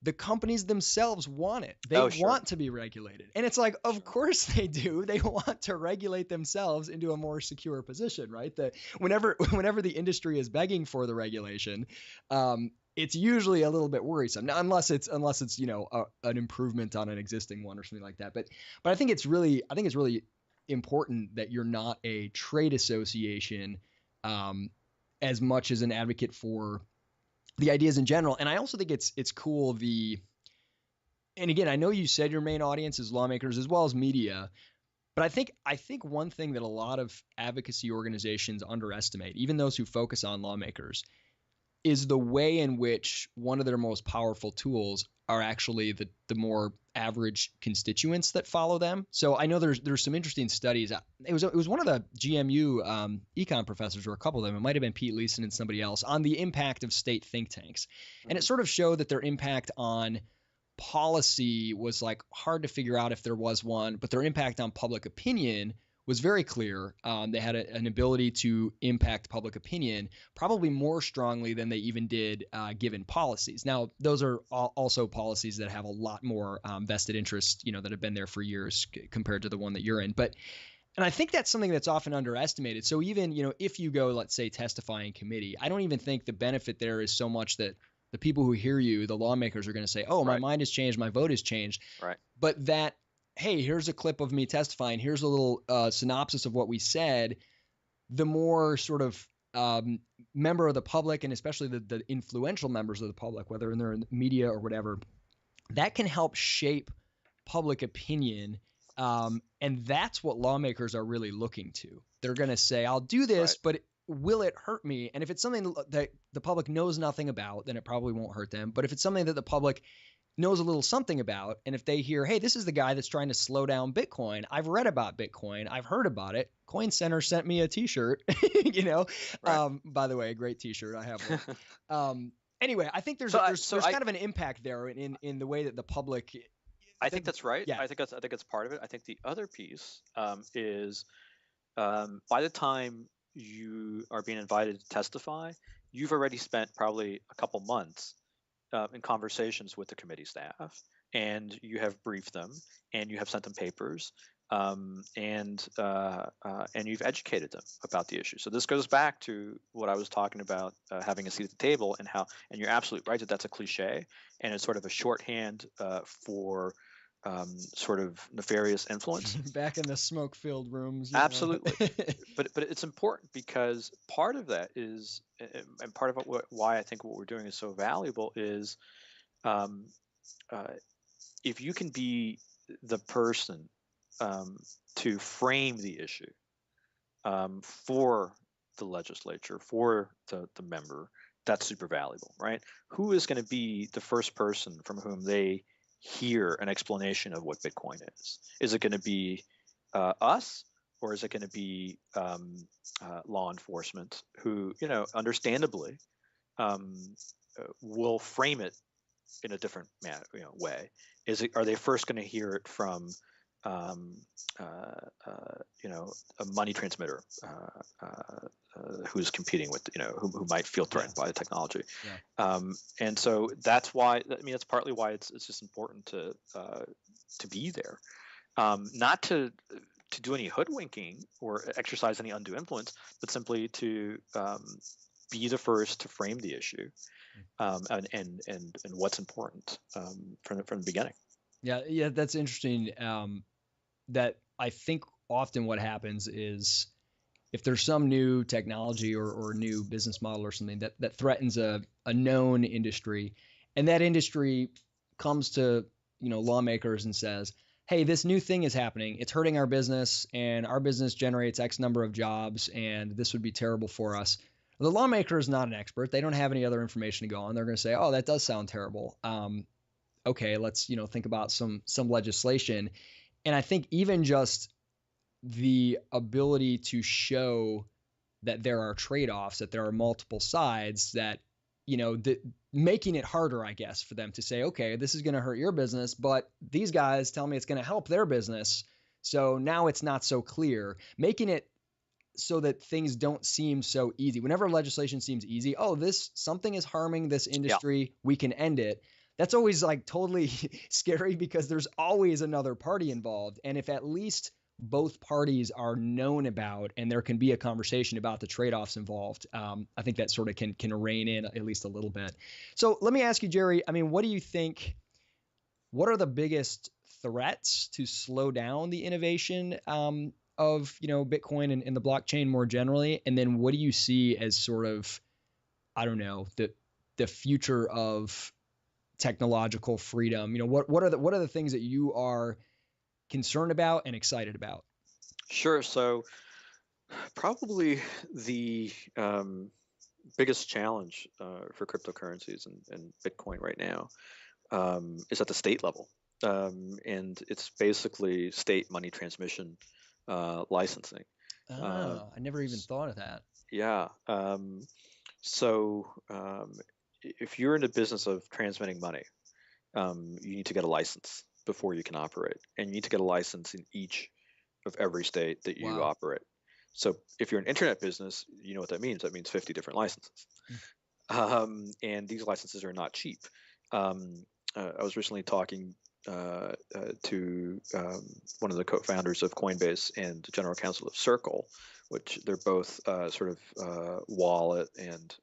S1: the companies themselves want it. They
S2: Oh sure.
S1: want to be regulated. And it's like, of
S2: Sure.
S1: course they do. They want to regulate themselves into a more secure position, right? That whenever the industry is begging for the regulation, it's usually a little bit worrisome. Now, unless it's an improvement on an existing one or something like that. But I think it's really important that you're not a trade association as much as an advocate for the ideas in general. And I also think it's cool and again, I know you said your main audience is lawmakers as well as media, but I think one thing that a lot of advocacy organizations underestimate, even those who focus on lawmakers, is the way in which one of their most powerful tools are actually the more average constituents that follow them. So I know there's some interesting studies. It was one of the GMU econ professors, or a couple of them. It might have been Pete Leeson and somebody else, on the impact of state think tanks, and it sort of showed that their impact on policy was like hard to figure out if there was one, but their impact on public opinion was very clear. They had an ability to impact public opinion probably more strongly than they even did given policies. Now, those are also policies that have a lot more vested interest, that have been there for years compared to the one that you're in. And I think that's something that's often underestimated. So even, if you go, let's say, testify in committee, I don't even think the benefit there is so much that the people who hear you, the lawmakers, are going to say, oh, my mind has changed, my vote has changed.
S2: Right.
S1: But that, hey, here's a clip of me testifying, here's a little synopsis of what we said, the more sort of member of the public, and especially the influential members of the public, whether they're in the media or whatever, that can help shape public opinion. And that's what lawmakers are really looking to. They're going to say, I'll do this, but will it hurt me? And if it's something that the public knows nothing about, then it probably won't hurt them. But if it's something that the public knows a little something about, and if they hear, hey, this is the guy that's trying to slow down Bitcoin, I've read about Bitcoin, I've heard about it, Coin Center sent me a t-shirt, by the way, a great t-shirt, I have one. Anyway, I think there's kind of an impact there in the way that the public.
S2: I think that's right.
S1: Yeah.
S2: I think that's part of it. I think the other piece is by the time you are being invited to testify, you've already spent probably a couple months in conversations with the committee staff, and you have briefed them, and you have sent them papers, and you've educated them about the issue. So this goes back to what I was talking about, having a seat at the table, and you're absolutely right that that's a cliche, and it's sort of a shorthand for sort of nefarious influence.
S1: Back in the smoke-filled rooms, you know.
S2: Absolutely. But it's important because part of that is, and part of why I think what we're doing is so valuable is, um, uh, if you can be the person, to frame the issue, for the legislature, for the member, that's super valuable, right? Who is going to be the first person from whom they hear an explanation of what Bitcoin is? Is it going to be us, or is it going to be law enforcement who, understandably, um, will frame it in a different way? Are they first going to hear it from um, a money transmitter who's competing with, who might feel threatened by the technology?
S1: Yeah.
S2: And so that's why, I mean, that's partly why it's just important to be there, not to do any hoodwinking or exercise any undue influence, but simply to be the first to frame the issue, and what's important, from the beginning.
S1: Yeah, that's interesting. That I think often what happens is if there's some new technology or new business model or something that threatens a known industry, and that industry comes to lawmakers and says, hey, this new thing is happening, it's hurting our business, and our business generates X number of jobs, and this would be terrible for us. The lawmaker is not an expert, they don't have any other information to go on, they're going to say, oh, that does sound terrible. Okay, let's think about some legislation. And I think even just the ability to show that there are trade-offs, that there are multiple sides, that making it harder, I guess, for them to say, okay, this is going to hurt your business, but these guys tell me it's going to help their business, so now it's not so clear. Making it so that things don't seem so easy. Whenever legislation seems easy, oh, this something is harming this industry, we can end it. That's always like totally scary because there's always another party involved. And if at least both parties are known about and there can be a conversation about the trade-offs involved, I think that sort of can rein in at least a little bit. So let me ask you, Jerry, I mean, what do you think, what are the biggest threats to slow down the innovation of Bitcoin and the blockchain more generally? And then what do you see as sort of, I don't know, the future of technological freedom? What are the things that you are concerned about and excited about?
S2: Sure. So probably the biggest challenge for cryptocurrencies and Bitcoin right now is at the state level. And it's basically state money transmission licensing.
S1: Oh, I never even thought of that.
S2: Yeah. So if you're in the business of transmitting money, you need to get a license before you can operate, and you need to get a license in each of every state that you
S1: Wow.
S2: operate. So if you're an internet business, you know what that means. That means 50 different licenses. And these licenses are not cheap. I was recently talking to one of the co-founders of Coinbase and the general counsel of Circle, which they're both sort of wallet and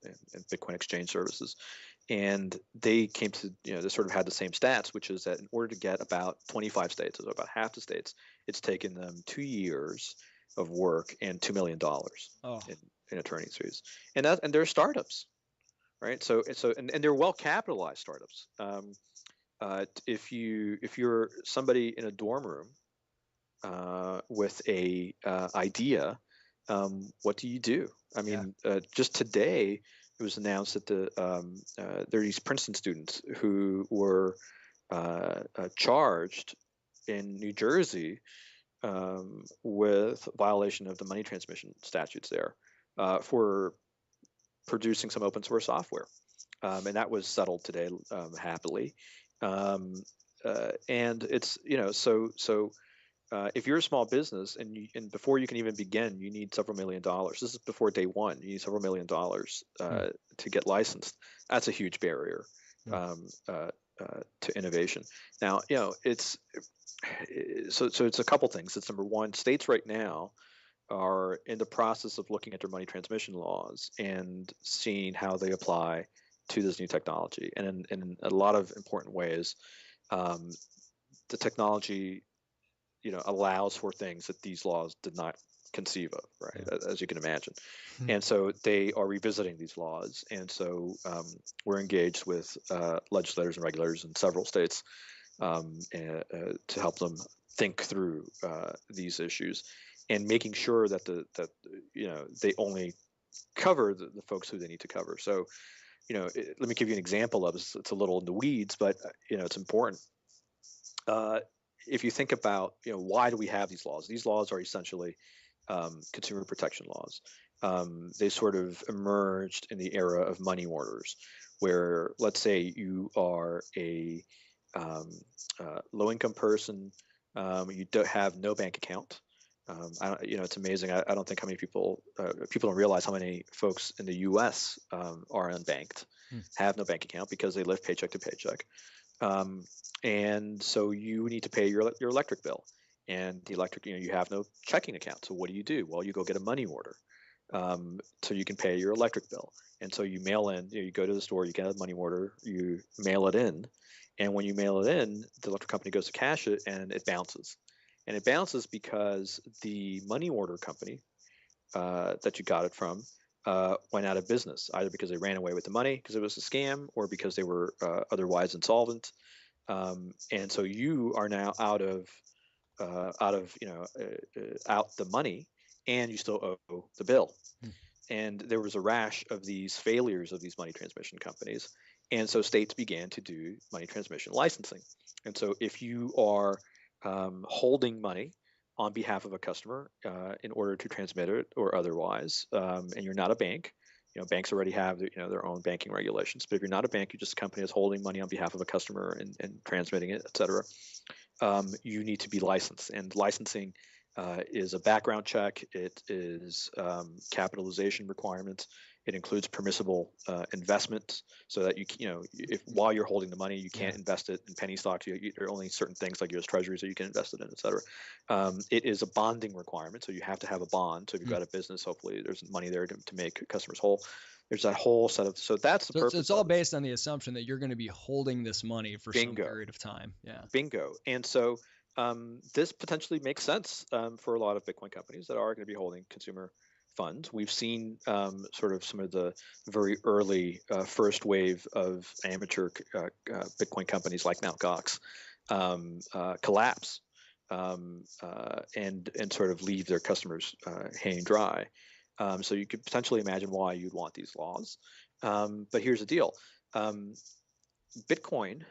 S2: Bitcoin exchange services. And they came to, they sort of had the same stats, which is that in order to get about 25 states, so about half the states, it's taken them 2 years of work and $2 million in attorney's fees. And they're startups, right? So they're well capitalized startups. If you're somebody in a dorm room with a idea, what do you do? I mean, just today it was announced that there are these Princeton students who were charged in New Jersey with violation of the money transmission statutes there for producing some open source software, and that was settled today, happily. And it's if you're a small business and before you can even begin, you need several $1 million. This is before day one. You need several $1 million to get licensed. That's a huge barrier to innovation. Now, it's a couple things. It's number one, states right now are in the process of looking at their money transmission laws and seeing how they apply to this new technology. And in a lot of important ways, the technology, allows for things that these laws did not conceive of, right? As you can imagine. And so they are revisiting these laws. And so we're engaged with legislators and regulators in several states to help them think through these issues and making sure that they only cover the folks who they need to cover. So, let me give you an example of this. It's a little in the weeds, but it's important. If you think about, why do we have these laws? These laws are essentially consumer protection laws. They sort of emerged in the era of money orders, where let's say you are a low-income person, you don't have no bank account. It's amazing. I don't think how many people don't realize how many folks in the U.S. Are unbanked, have no bank account because they live paycheck to paycheck. And so you need to pay your electric bill, and the electric, you have no checking account. So what do? Well, you go get a money order, so you can pay your electric bill. And so you mail in, you go to the store, you get a money order, you mail it in. And when you mail it in, the electric company goes to cash it and it bounces. And it bounces because the money order company that you got it from went out of business, either because they ran away with the money because it was a scam, or because they were otherwise insolvent. And so you are now out the money, and you still owe the bill. And there was a rash of these failures of these money transmission companies. And so states began to do money transmission licensing. And so if you are holding money on behalf of a customer in order to transmit it or otherwise, and you're not a bank, banks already have their own banking regulations. But if you're not a bank, you're just a company that's holding money on behalf of a customer and transmitting it, et cetera, you need to be licensed. And licensing is a background check. It is capitalization requirements. It includes permissible investments, so that if while you're holding the money, you can't invest it in penny stocks. There are only certain things like U.S. Treasuries that you can invest it in, et cetera. It is a bonding requirement, so you have to have a bond. So if you've got a business, hopefully there's money there to make customers whole. There's that whole set of, so that's the purpose.
S1: So it's all based on the assumption that you're going to be holding this money for some period of time. Yeah.
S2: Bingo. And so this potentially makes sense for a lot of Bitcoin companies that are going to be holding consumer funds. We've seen sort of some of the very early first wave of amateur Bitcoin companies like Mt. Gox collapse and sort of leave their customers hanging dry. So you could potentially imagine why you'd want these laws. But here's the deal. Bitcoin,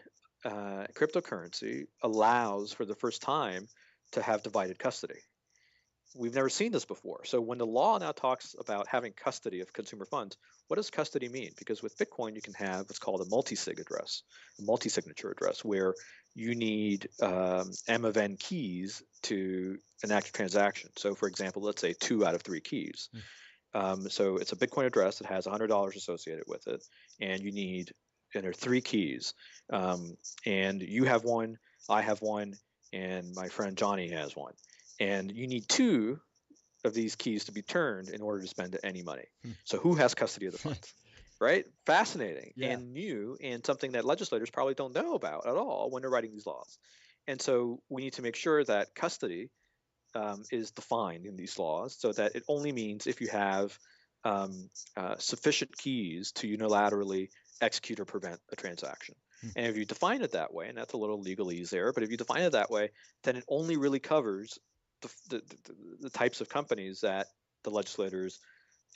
S2: cryptocurrency, allows for the first time to have divided custody. We've never seen this before. So when the law now talks about having custody of consumer funds, what does custody mean? Because with Bitcoin, you can have what's called a multi-sig address, a multi-signature address, where you need M of N keys to enact a transaction. So for example, let's say 2 out of 3 keys. So it's a Bitcoin address that has $100 associated with it, and you need, and there are 3 keys. And you have one, I have one, and my friend Johnny has one. And you need 2 of these keys to be turned in order to spend any money. So who has custody of the funds? Right? Fascinating and new, and something that legislators probably don't know about at all when they're writing these laws. And so we need to make sure that custody is defined in these laws, so that it only means if you have sufficient keys to unilaterally execute or prevent a transaction. And if you define it that way, and that's a little legalese there, but if you define it that way, then it only really covers the types of companies that the legislators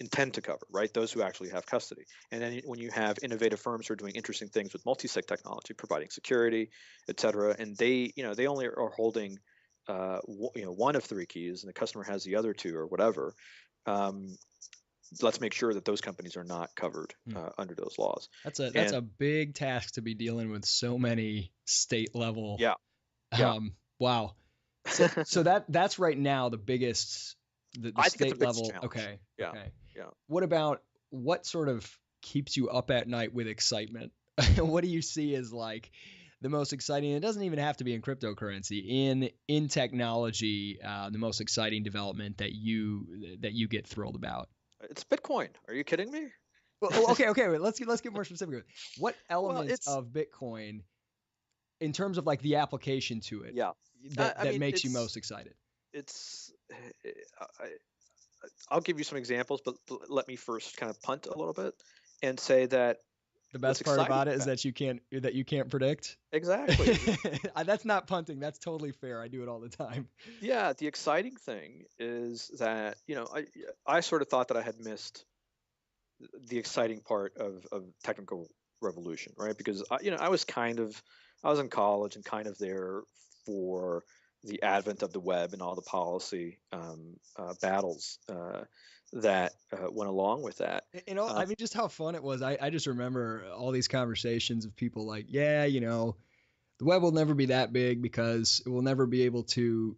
S2: intend to cover, right? Those who actually have custody. And then when you have innovative firms who are doing interesting things with multi-sig technology, providing security, et cetera, and they only are holding one of 3 keys, and the customer has the other 2 or whatever. Let's make sure that those companies are not covered under those laws.
S1: That's a big task to be dealing with so many state level. Wow. So that's right now the biggest, the state level.
S2: Challenge.
S1: Okay.
S2: Yeah.
S1: Okay.
S2: Yeah.
S1: What sort of keeps you up at night with excitement? What do you see as like the most exciting? It doesn't even have to be in cryptocurrency, in technology, the most exciting development that you get thrilled about.
S2: It's Bitcoin. Are you kidding me?
S1: Well, okay. Wait, let's get more specific. What elements of Bitcoin in terms of like the application to it
S2: Yeah. I
S1: that
S2: mean,
S1: makes you most excited?
S2: it's I, I'll give you some examples, but let me first kind of punt a little bit and say that
S1: The
S2: what's
S1: best part
S2: exciting
S1: about it is
S2: about
S1: that you can't predict.
S2: exactly.
S1: That's not punting. That's totally fair. I do it all the time.
S2: Yeah, the exciting thing is that, I sort of thought that I had missed the exciting part of technical revolution, right? Because I was in college and kind of there for the advent of the web and all the policy battles that went along with that.
S1: I mean, just how fun it was. I just remember all these conversations of people like, yeah, the web will never be that big because you'll never be able to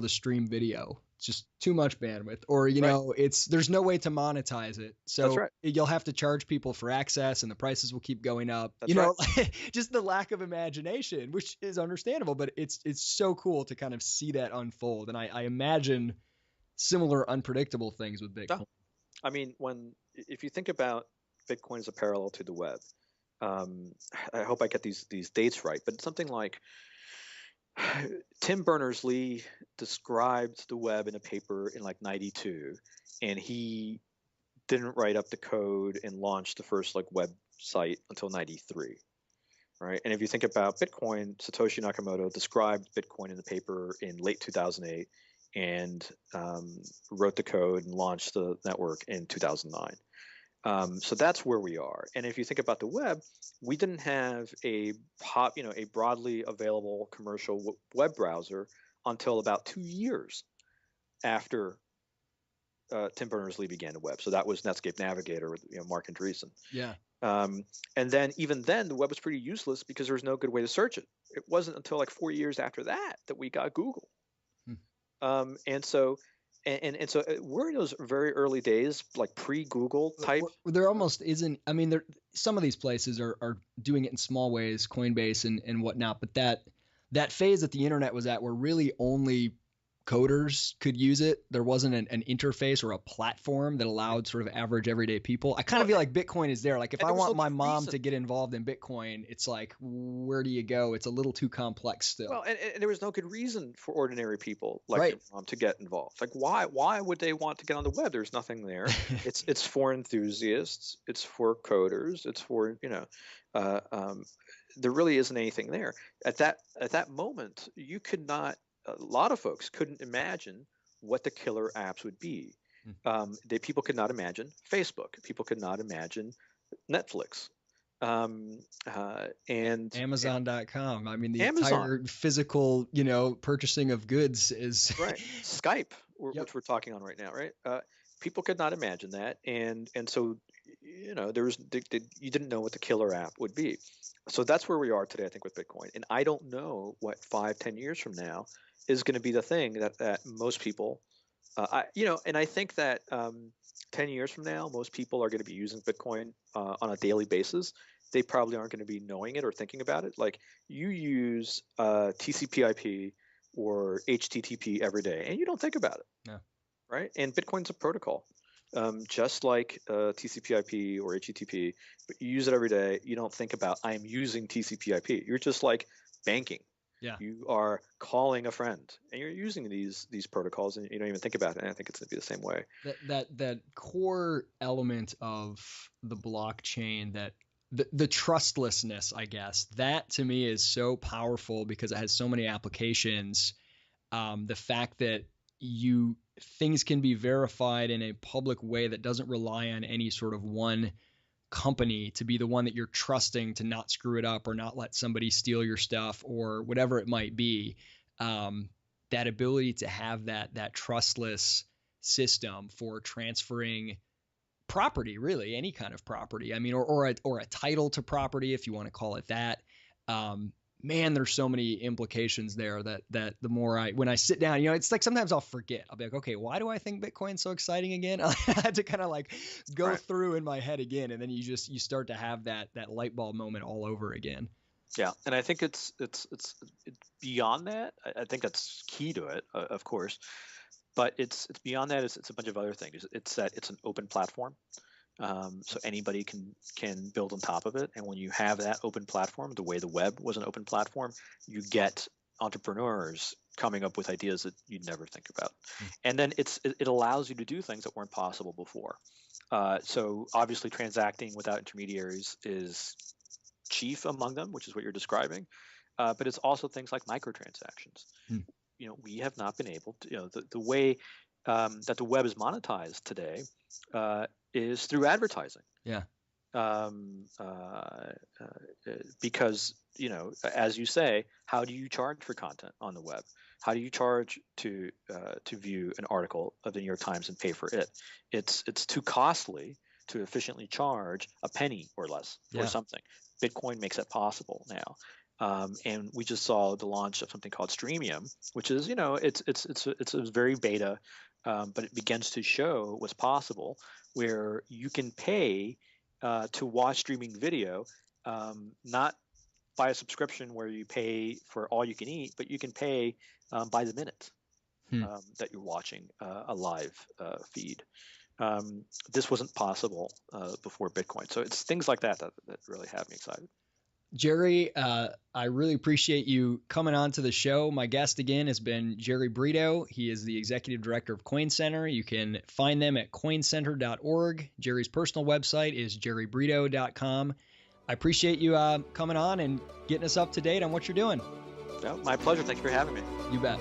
S1: stream video. It's just too much bandwidth. Or,
S2: Right.
S1: there's no way to monetize it.
S2: That's
S1: So
S2: right.
S1: you'll have to charge people for access and the prices will keep going up.
S2: That's right.
S1: Just the lack of imagination, which is understandable, but it's so cool to kind of see that unfold. And I imagine similar unpredictable things with
S2: Yeah.
S1: Bitcoin.
S2: I mean, if you think about Bitcoin as a parallel to the web, um, I hope I get these dates right, but something like Tim Berners-Lee described the web in a paper in like 92, and he didn't write up the code and launch the first like website until 93, right? And if you think about Bitcoin, Satoshi Nakamoto described Bitcoin in the paper in late 2008 and wrote the code and launched the network in 2009. So that's where we are. And if you think about the web, we didn't have a broadly available commercial web browser until about 2 years after Tim Berners-Lee began the web. So that was Netscape Navigator with Mark Andreessen.
S1: Yeah.
S2: And then even then, the web was pretty useless because there was no good way to search it. It wasn't until like 4 years after that that we got Google.
S1: Hmm.
S2: And so we're in those very early days, like pre-Google type.
S1: There almost isn't. I mean, some of these places are doing it in small ways, Coinbase and whatnot. But that phase that the internet was at, where really only coders could use it, there wasn't an interface or a platform that allowed sort of average everyday people. I kind of
S2: Well,
S1: feel like Bitcoin is there. Like if
S2: and
S1: I
S2: there was
S1: want
S2: no
S1: my
S2: good
S1: mom
S2: reason.
S1: to get involved in Bitcoin, it's like, where do you go? It's a little too complex still.
S2: Well, and there was no good reason for ordinary people like
S1: Right.
S2: your mom to get involved. Like, why would they want to get on the web? There's nothing there. It's for enthusiasts. It's for coders. It's for uh, um, there really isn't anything there. At that moment, you could not. A lot of folks couldn't imagine what the killer apps would be. People could not imagine Facebook. People could not imagine Netflix. And
S1: Amazon.com. I mean, the
S2: Amazon.
S1: entire physical, purchasing of goods is.
S2: Right. Skype,
S1: Yep.
S2: which we're talking on right now, right? People could not imagine that, and so there was you didn't know what the killer app would be. So that's where we are today, I think, with Bitcoin. And I don't know what 5, 10 years from now is going to be the thing that most people, and I think that 10 years from now, most people are going to be using Bitcoin on a daily basis. They probably aren't going to be knowing it or thinking about it. Like you use TCP/IP or HTTP every day, and you don't think about it,
S1: No.
S2: right? And Bitcoin's a protocol, just like TCP/IP or HTTP. But you use it every day. You don't think about I'm using TCP/IP. You're just like banking.
S1: Yeah.
S2: You are calling a friend, and you're using these protocols, and you don't even think about it. And I think it's going to be the same way.
S1: That core element of the blockchain, that the trustlessness, I guess, that to me is so powerful because it has so many applications. The fact that things can be verified in a public way that doesn't rely on any sort of one company to be the one that you're trusting to not screw it up or not let somebody steal your stuff or whatever it might be. That ability to have that trustless system for transferring property, really any kind of property. I mean, or a title to property, if you want to call it that. Man, there's so many implications there that the more when I sit down, it's like sometimes I'll forget. I'll be like, okay, why do I think Bitcoin's so exciting again? I had to kind of like go
S2: Right.
S1: through in my head again, and then you start to have that light bulb moment all over again.
S2: Yeah, and I think it's beyond that. I think that's key to it, of course, but it's beyond that. It's a bunch of other things. It's that it's an open platform. So anybody can build on top of it. And when you have that open platform, the way the web was an open platform, you get entrepreneurs coming up with ideas that you'd never think about. And then it allows you to do things that weren't possible before. So obviously transacting without intermediaries is chief among them, which is what you're describing. But it's also things like microtransactions. We have not been able to, the way that the web is monetized today is through advertising.
S1: Yeah.
S2: Because, as you say, how do you charge for content on the web? How do you charge to view an article of the New York Times and pay for it? It's too costly to efficiently charge a penny or less for something. Bitcoin makes that possible now. And we just saw the launch of something called Streamium, which is, it's a very beta, but it begins to show what's possible, where you can pay to watch streaming video, not by a subscription where you pay for all you can eat, but you can pay by the minute that you're watching a live feed. This wasn't possible before Bitcoin. So it's things like that really have me excited.
S1: Jerry, I really appreciate you coming on to the show. My guest again has been Jerry Brito. He is the executive director of Coin Center. You can find them at coincenter.org. Jerry's personal website is jerrybrito.com. I appreciate you coming on and getting us up to date on what you're doing.
S2: Yeah, my pleasure. Thank you for having me.
S1: You bet.